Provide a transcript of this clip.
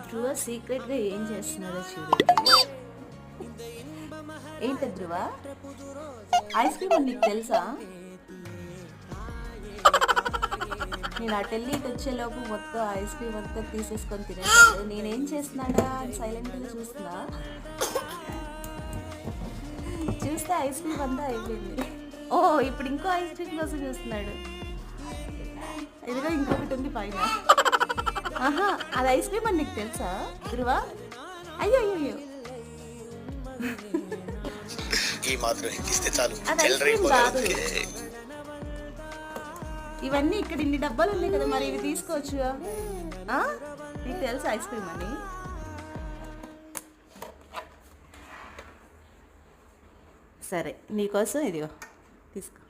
ధ్రువ సీక్రెట్గా ఏం చేస్తున్నారో చూడండి. ఏంటి ధ్రువ, ఐస్ క్రీమ్ అని నీకు తెలుసా? నేను అటు వెళ్ళి ఇటు వచ్చేలోపు మొత్తం ఐస్ క్రీమ్ అంతా తీసేసుకొని తినేసాడు. నేనేం చేస్తున్నాడా అని సైలెంట్గా చూస్తున్నా. చూస్తే ఐస్ క్రీమ్ అంతా అయిపోయింది. ఓ ఇప్పుడు ఇంకో ఐస్ క్రీమ్ కోసం చూస్తున్నాడు. ఇదిగో ఇంకొకటి ఉంది పైన. ఆహా, అది ఐస్ క్రీమ్ అని నీకు తెలుసా ధ్రువ? అయ్యో అయ్యో అయ్యో, అది ఐస్ క్రీమ్ కాదు. ఇవన్నీ ఇక్కడ ఇన్ని డబ్బాలు ఉన్నాయి కదా, మరి ఇవి తీసుకోవచ్చు. నీకు తెలుసా ఐస్ క్రీమ్ అని? సరే నీకోసం ఇదిగో తీసుకో.